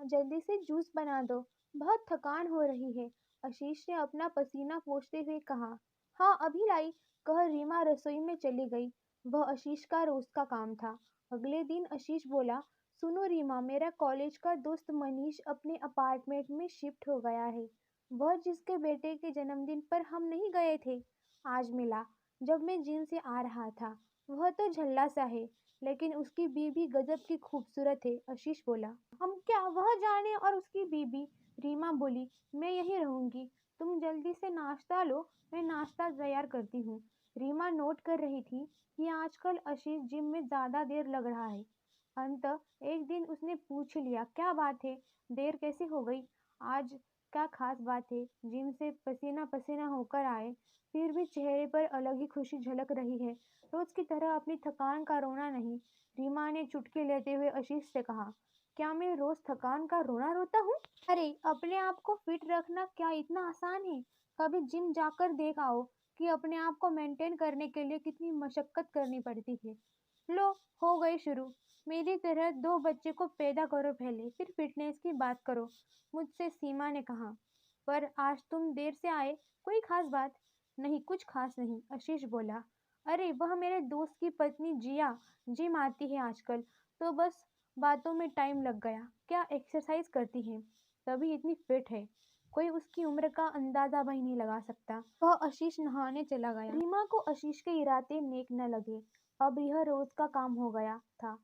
जल्दी से जूस बना दो, बहुत थकान हो रही है, आशीष ने अपना पसीना पोंछते हुए कहा। हाँ, अभी लाई, कह रीमा रसोई में चली गई। वह आशीष का रोज का काम था। अगले दिन आशीष बोला, सुनो रीमा, मेरा कॉलेज का दोस्त मनीष अपने अपार्टमेंट में शिफ्ट हो गया है। वह जिसके बेटे के जन्मदिन पर हम नहीं गए थे, आज मिला जब मैं जिम से आ रहा था। वह तो झल्ला सा है, लेकिन उसकी बीवी गजब की खूबसूरत है, आशीष बोला। हम क्या वह जाने और उसकी बीबी, रीमा बोली। मैं यहीं रहूंगी, तुम जल्दी से नाश्ता लो, मैं नाश्ता तैयार करती हूँ। रीमा नोट कर रही थी कि आजकल आशीष जिम में ज्यादा देर लग रहा है। अंत एक दिन उसने पूछ लिया, क्या बात है, देर कैसे हो गई? आज क्या खास बात है? जिम से पसीना पसीना होकर आए, फिर भी चेहरे पर अलग ही खुशी झलक रही है। रोज की तरह अपनी थकान का रोना नहीं। रीमा ने चुटकी लेते हुए आशीष से कहा, क्या मैं रोज थकान का रोना रोता हूँ? अरे, अपने आप को फिट रखना क्या इतना आसान है? कभी जिम जाकर देख आओ कि अपने आप को मेंटेन करने के लिए कितनी मशक्कत करनी पड़ती है। लो, हो गई शुरू। मेरी तरह दो बच्चे को पैदा करो पहले, फिर फिटनेस की बात करो, मुझसे सीमा ने कहा। पर आज तुम देर से आए, कोई खास बात? नहीं, कुछ खास नहीं, आशीष बोला। अरे, वह मेरे दोस्त की पत्नी जिया जिम आती है आजकल, तो बस बातों में टाइम लग गया। क्या एक्सरसाइज करती है, तभी इतनी फिट है। कोई उसकी उम्र का अंदाजा भी नहीं लगा सकता। वह आशीष नहाने चला गया। रीमा को आशीष के इरादे नेक न लगे। अब यह रोज का काम हो गया था।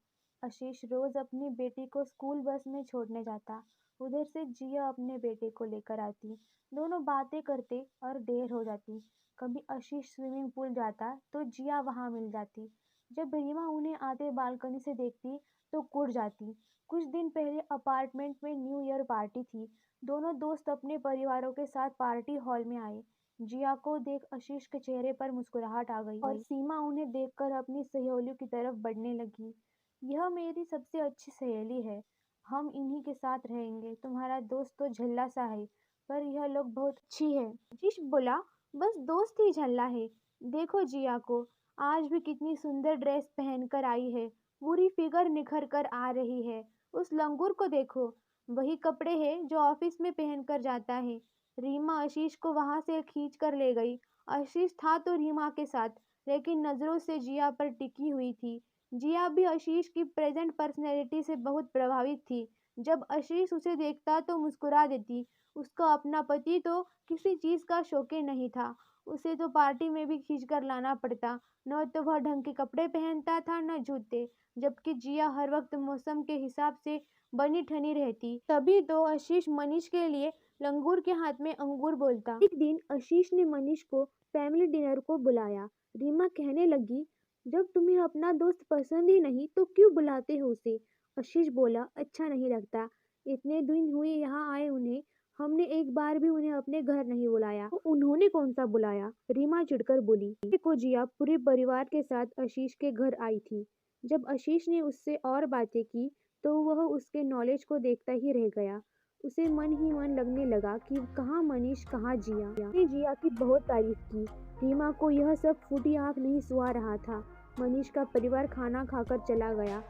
आशीष रोज अपनी बेटी को स्कूल बस में छोड़ने जाता। उधर से जिया अपने बेटे को लेकर आती। दोनों बातें करते और देर हो जाती। कभी आशीष स्विमिंग पूल जाता तो जिया वहां मिल जाती। जब रीमा उन्हें आते बालकनी से देखती तो कुड़ जाती। कुछ दिन पहले अपार्टमेंट में न्यू ईयर पार्टी थी। दोनों दोस्त अपने परिवारों के साथ पार्टी हॉल में आए। जिया को देख आशीष के चेहरे पर मुस्कुराहट आ गई और सीमा उन्हें देखकर अपनी सहेलियों की तरफ बढ़ने लगी। यह मेरी सबसे अच्छी सहेली है, हम इन्हीं के साथ रहेंगे। तुम्हारा दोस्त तो झल्ला सा है, पर यह लोग बहुत अच्छी है। आशीष बोला, बस दोस्त ही झल्ला है। देखो जिया को, आज भी कितनी सुंदर ड्रेस पहनकर आई है, पूरी फिगर निखर कर आ रही है। उस लंगूर को देखो, वही कपड़े हैं जो ऑफिस में पहनकर जाता है। रीमा आशीष को वहां से खींच कर ले गई। आशीष था तो रीमा के साथ, लेकिन नजरों से जिया पर टिकी हुई थी। जिया भी आशीष की प्रेजेंट पर्सनैलिटी से बहुत प्रभावित थी। जब आशीष उसे देखता तो मुस्कुरा देती। उसका अपना पति तो किसी चीज का शौकीन नहीं था। उसे तो पार्टी में भी खींच कर लाना पड़ता। न तो वह ढंग के कपड़े पहनता था, न जूते। जबकि जिया हर वक्त मौसम के हिसाब से बनी ठनी रहती। तभी तो आशीष मनीष के लिए लंगूर के हाथ में अंगूर बोलता। एक दिन आशीष ने मनीष को फैमिली डिनर को बुलाया। रीमा कहने लगी, जब तुम्हें अपना दोस्त पसंद ही नहीं तो क्यों बुलाते हो उसे? आशीष बोला, अच्छा नहीं लगता। इतने दिन हुए यहाँ आए उन्हें, हमने एक बार भी उन्हें अपने घर नहीं बुलाया। तो उन्होंने कौन सा बुलाया? रीमा चिढ़कर बोली। को जिया पूरे परिवार के साथ आशीष के घर आई थी। जब आशीष ने उससे और बातें की तो वह उसके नॉलेज को देखता ही रह गया। उसे मन ही मन लगने लगा कि कहाँ मनीष, कहाँ जिया। उसने जिया की बहुत तारीफ की। रीमा को यह सब फूटी आंख नहीं सुहा रहा था। मनीष का परिवार खाना खाकर चला गया।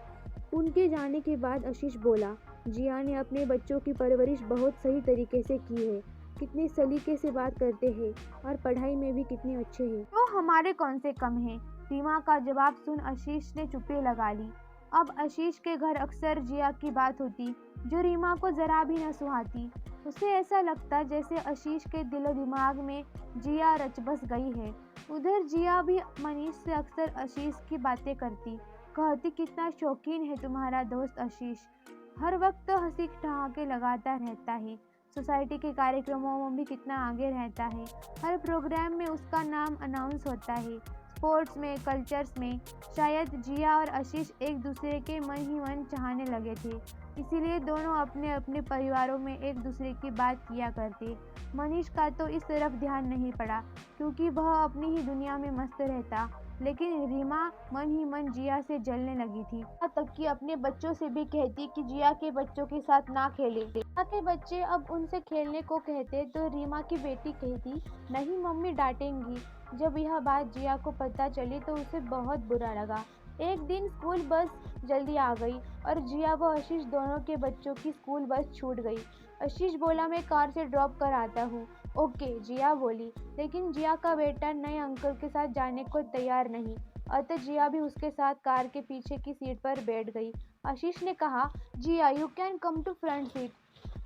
उनके जाने के बाद आशीष बोला, जिया ने अपने बच्चों की परवरिश बहुत सही तरीके से की है। कितने सलीके से बात करते हैं और पढ़ाई में भी कितने अच्छे हैं। तो हमारे कौन से कम हैं? रीमा का जवाब सुन आशीष ने चुप्पी लगा ली। अब आशीष के घर अक्सर जिया की बात होती, जो रीमा को जरा भी न सुहाती। उसे ऐसा लगता जैसे आशीष के दिलो दिमाग में जिया रच बस गई है। उधर जिया भी मनीष से अक्सर आशीष की बातें करती, कहती कितना शौकीन है तुम्हारा दोस्त आशीष, हर वक्त हंसी ठहाके लगाता रहता है, सोसाइटी के कार्यक्रमों में भी कितना आगे रहता है, हर प्रोग्राम में उसका नाम अनाउंस होता है, स्पोर्ट्स में, कल्चर्स में। शायद जिया और आशीष एक दूसरे के मन ही मन चाहने लगे थे, इसीलिए दोनों अपने अपने परिवारों में एक दूसरे की बात किया करते। मनीष का तो इस तरफ ध्यान नहीं पड़ा, क्योंकि वह अपनी ही दुनिया में मस्त रहता। लेकिन रीमा मन ही मन जिया से जलने लगी थी। यहाँ तक कि अपने बच्चों से भी कहती कि जिया के बच्चों के साथ ना खेले। जिया के बच्चे अब उनसे खेलने को कहते तो रीमा की बेटी कहती, नहीं मम्मी डांटेंगी। जब यह बात जिया को पता चली तो उसे बहुत बुरा लगा। एक दिन स्कूल बस जल्दी आ गई और जिया व आशीष दोनों के बच्चों की स्कूल बस छूट गई। आशीष बोला, मैं कार से ड्रॉप कर आता हूँ। ओके, जिया बोली। लेकिन जिया का बेटा नए अंकल के साथ जाने को तैयार नहीं, अतः जिया भी उसके साथ कार के पीछे की सीट पर बैठ गई। आशीष ने कहा, Jiya you can come to front seat.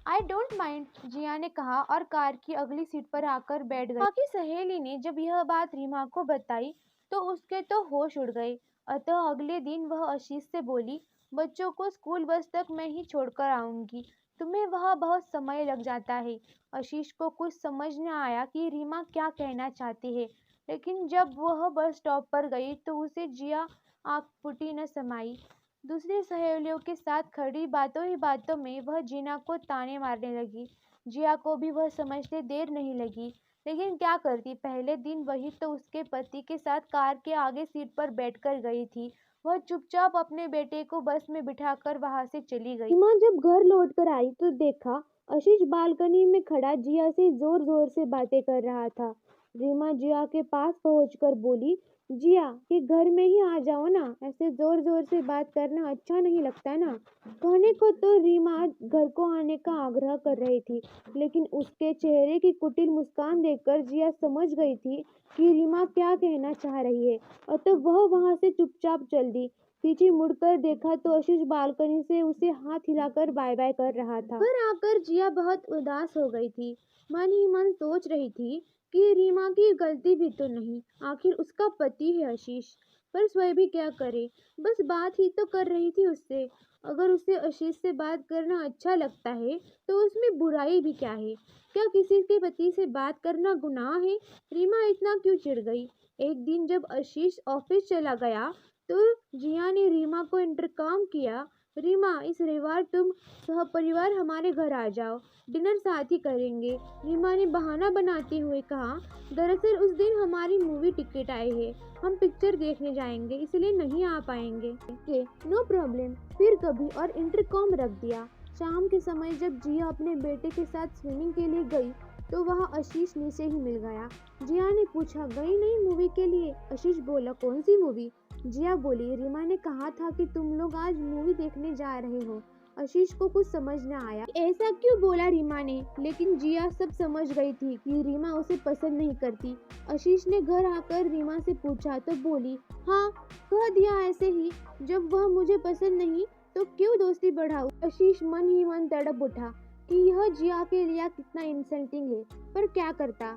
I don't mind, Jiya ने कहा और कार की अगली सीट पर आकर बैठ गई। बाकी सहेली ने जब यह बात रीमा को बताई तो उसके तो होश उड़ गए। अतः अगले दिन वह आशीष से बोली, बच्चों को स्कूल बस तक मैं ही छोड़कर आऊंगी, तुम्हें वहाँ बहुत समय लग जाता है। आशीष को कुछ समझ न आया कि रीमा क्या कहना चाहती है, लेकिन जब वह बस स्टॉप पर गई तो उसे जिया आँख फूटी न समाई। दूसरी सहेलियों के साथ खड़ी बातों ही बातों में वह जीना को ताने मारने लगी। जिया को भी वह समझते देर नहीं लगी, लेकिन क्या करती, पहले दिन वही तो उसके पति के साथ कार के आगे सीट पर बैठकर गई थी। वह चुपचाप अपने बेटे को बस में बिठाकर वहां से चली गई। सीमा जब घर लौटकर आई तो देखा आशीष बालकनी में खड़ा जिया से जोर जोर से बातें कर रहा था। रीमा जिया के पास पहुंचकर बोली, जिया कि घर में ही आ जाओ ना, ऐसे जोर जोर से बात करना अच्छा नहीं लगता ना। कहने को तो रीमा घर को आने का आग्रह कर रही थी, लेकिन उसके चेहरे की कुटिल मुस्कान देखकर जिया समझ गई थी कि रीमा क्या कहना चाह रही है, और तो वह वहां से चुपचाप चल दी। पीछे मुड़कर देखा तो आशीष बालकनी से उसे हाथ हिलाकर बाय बाय कर रहा था। घर आकर जिया बहुत उदास हो गई थी। मन ही मन सोच रही थी कि रीमा की गलती भी तो नहीं, आखिर उसका पति है आशीष। पर स्वयं भी क्या करे, बस बात ही तो कर रही थी उससे। अगर उसे आशीष से बात करना अच्छा लगता है तो उसमें बुराई भी क्या है। क्या किसी के पति से बात करना गुनाह है? रीमा इतना क्यों चिढ़ गई? एक दिन जब आशीष ऑफिस चला गया तो जिया ने रीमा को इंटरकॉम किया, रीमा इस रविवार तुम सहपरिवार हमारे घर आ जाओ, डिनर साथ ही करेंगे। रीमा ने बहाना बनाते हुए कहा, दरअसल उस दिन हमारी मूवी टिकट आई है, हम पिक्चर देखने जाएंगे इसलिए नहीं आ पाएंगे। ओके, नो प्रॉब्लम, फिर कभी, और इंटरकॉम रख दिया। शाम के समय जब जिया अपने बेटे के साथ स्विमिंग के लिए गई तो वहाँ आशीष नीचे ही मिल गया। जिया ने पूछा, गई नहीं मूवी के लिए? आशीष बोला, कौन सी मूवी? जिया बोली, रीमा ने कहा था कि तुम लोग आज मूवी देखने जा रहे हो। आशीष को कुछ समझ न आया, ऐसा क्यों बोला रीमा ने, लेकिन जिया सब समझ गई थी कि रीमा उसे पसंद नहीं करती। आशीष ने घर आकर रीमा से पूछा तो बोली, हाँ, कह दिया ऐसे ही, जब वह मुझे पसंद नहीं तो क्यों दोस्ती बढ़ाऊं। आशीष मन ही मन तड़प उठा कि यह जिया के लिए कितना इंसल्टिंग है, पर क्या करता,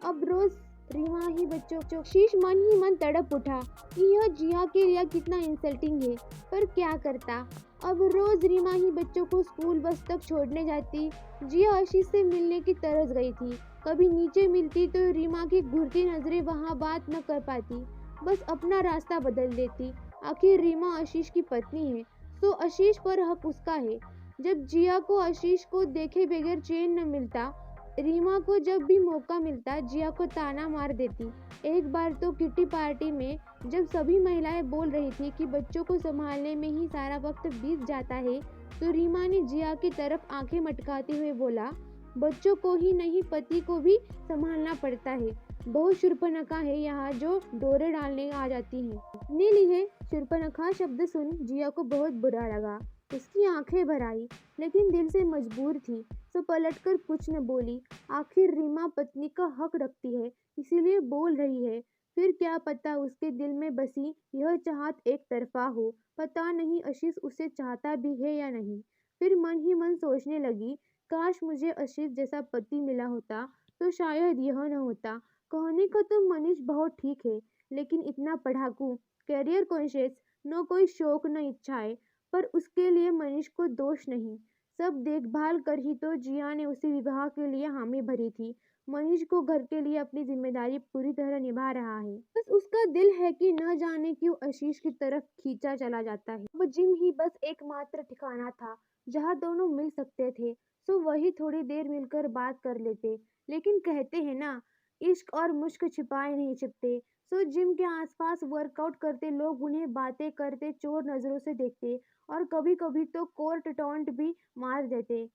अब रोज रीमा ही बच्चों। आशीष मन ही मन तड़प उठा कि यह जिया के लिए कितना इंसल्टिंग है, पर क्या करता, अब रोज रीमा ही बच्चों को स्कूल बस तक छोड़ने जाती। जिया आशीष से मिलने की तरस गई थी। कभी नीचे मिलती तो रीमा की घूरती नजरें वहां बात न कर पाती, बस अपना रास्ता बदल देती। आखिर रीमा आशीष की पत्नी है, तो आशीष पर हक उसका है। जब जिया को आशीष को देखे बगैर चैन न मिलता, रीमा को जब भी मौका मिलता जिया को ताना मार देती। एक बार तो किटी पार्टी में जब सभी महिलाएं बोल रही थी कि बच्चों को संभालने में ही सारा वक्त बीत जाता है, तो रीमा ने जिया की तरफ आंखें मटकाते हुए बोला, बच्चों को ही नहीं पति को भी संभालना पड़ता है। बहुत शूर्पणखा है यहाँ जो डोरे डालने आ जाती है। नीली है। शूर्पणखा शब्द सुन जिया को बहुत बुरा लगा। उसकी आंखें भर आई, लेकिन दिल से मजबूर थी, तो पलटकर कुछ न बोली। आखिर रीमा पत्नी का हक रखती है, इसीलिए बोल रही है। फिर क्या पता उसके दिल में बसी यह चाहत एक तरफा हो, पता नहीं आशीष उसे चाहता भी है या नहीं। फिर मन ही मन सोचने लगी, काश मुझे आशीष जैसा पति मिला होता तो शायद यह न होता। कहने को तो मनीष बहुत ठीक है, लेकिन इतना पढ़ाकू, कैरियर कॉन्शियस, न कोई शौक न इच्छाएं, पर उसके लिए मनीष को दोष नहीं। सब देखभाल कर ही तो जिया ने उसे विवाह के लिए हामी भरी थी। मनीष को घर के लिए अपनी जिम्मेदारी पूरी तरह निभा रहा है, बस उसका दिल है कि न जाने क्यों आशीष की तरफ खींचा चला जाता है। वो जिम ही बस एकमात्र ठिकाना था जहाँ दोनों मिल सकते थे, सो वही थोड़ी देर मिलकर बात कर लेते। लेकिन कहते हैं ना, इश्क और मुश्क छिपाए नहीं छिपते। सो जिम के आसपास वर्कआउट करते लोग उन्हें बातें करते चोर नजरों से देखते, और कभी कभी तो कोर्ट टॉन्ट भी मार देते।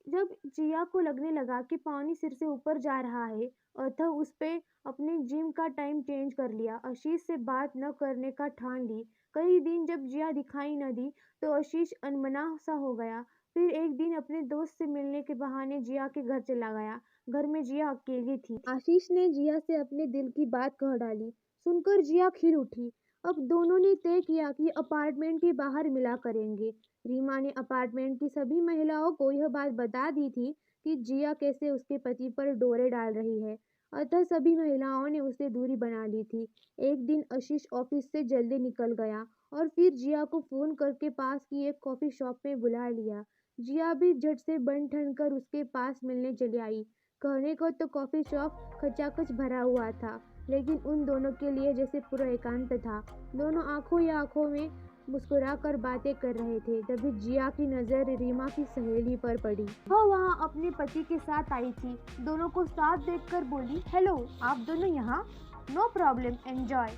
जब जिया को लगने लगा कि पानी सिर से ऊपर जा रहा है, अतः उस पे अपने जिम का टाइम चेंज कर लिया। आशीष से बात न करने का ठान ली। कई दिन जब जिया दिखाई न दी तो आशीष अनमना सा हो गया। फिर एक दिन अपने दोस्त से मिलने के बहाने जिया के घर चला गया। घर में जिया अकेली थी। आशीष ने जिया से अपने दिल की बात कह डाली। सुनकर जिया खिल उठी। अब दोनों ने तय किया कि अपार्टमेंट के बाहर मिला करेंगे। रीमा ने अपार्टमेंट की सभी महिलाओं को यह बात बता दी थी कि जिया कैसे उसके पति पर डोरे डाल रही है। अतः सभी महिलाओं ने उससे दूरी बना ली थी। एक दिन आशीष ऑफिस से जल्दी निकल गया और फिर जिया को फोन करके पास की एक कॉफी शॉप में बुला लिया। जिया भी झट से बन ठन कर उसके पास मिलने चली आई। कहने को तो कॉफी शॉप खचाखच भरा हुआ था, लेकिन उन दोनों के लिए जैसे पूरा एकांत था। दोनों आंखों ही आंखों में मुस्कुरा कर बातें कर रहे थे। तभी जिया की नजर रीमा की सहेली पर पड़ी। वो वहाँ अपने पति के साथ आई थी। दोनों को साथ देखकर बोली, हेलो, आप दोनों यहाँ? No problem, enjoy.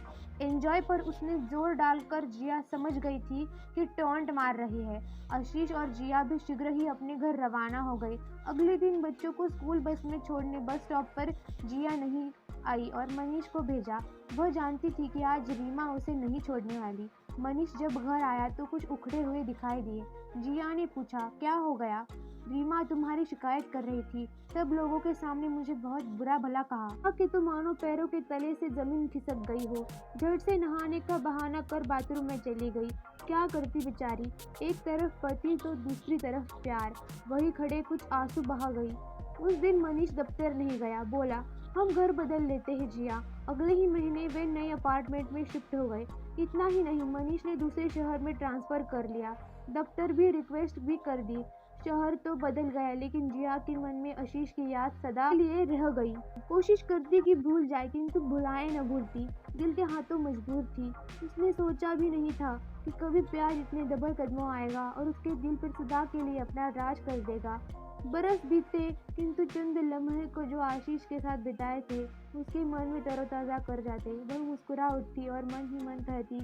एंजॉय पर उसने जोर डालकर जिया समझ गई थी कि टॉन्ट मार रही है। आशीष और जिया भी शीघ्र ही अपने घर रवाना हो गए। अगले दिन बच्चों को स्कूल बस में छोड़ने बस स्टॉप पर जिया नहीं आई और मनीष को भेजा। वह जानती थी कि आज रीमा उसे नहीं छोड़ने वाली। मनीष जब घर आया तो कुछ उखड़े हुए दिखाई दिए। जिया ने पूछा, क्या हो गया? रीमा तुम्हारी शिकायत कर रही थी। सब लोगों के सामने मुझे बहुत बुरा भला कहा कि तुम मानो पैरों के तले से जमीन खिसक गई हो। झट से नहाने का बहाना कर बाथरूम में चली गई। क्या करती बेचारी, एक तरफ पति तो दूसरी तरफ प्यार। वही खड़े कुछ आंसू बहा गई। उस दिन मनीष दफ्तर नहीं गया। बोला, हम घर बदल लेते हैं जिया। अगले ही महीने वे नए अपार्टमेंट में शिफ्ट हो गए। इतना ही नहीं, मनीष ने दूसरे शहर में ट्रांसफर कर लिया। दफ्तर भी रिक्वेस्ट भी कर दी। शहर तो बदल गया, लेकिन जिया के मन में आशीष की याद सदा के लिए रह गई। कोशिश करती कि भूल जाए, किंतु भुलाए न भूलती। दिल के हाथों मजबूर थी। उसने सोचा भी नहीं था कि कभी प्यार इतने दबड़ कदमों आएगा और उसके दिल पर सदा के लिए अपना राज कर देगा। बरस बीते, किंतु चंद लम्हे को जो आशीष के साथ बिताए थे उसके मन में तरोताजा कर जाते। वह मुस्कुरा उठती और मन ही मन कहती,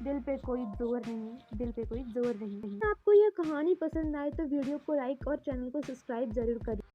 दिल पे कोई जोर नहीं, दिल पे कोई जोर नहीं। आपको यह कहानी पसंद आए तो वीडियो को लाइक और चैनल को सब्सक्राइब जरूर करें।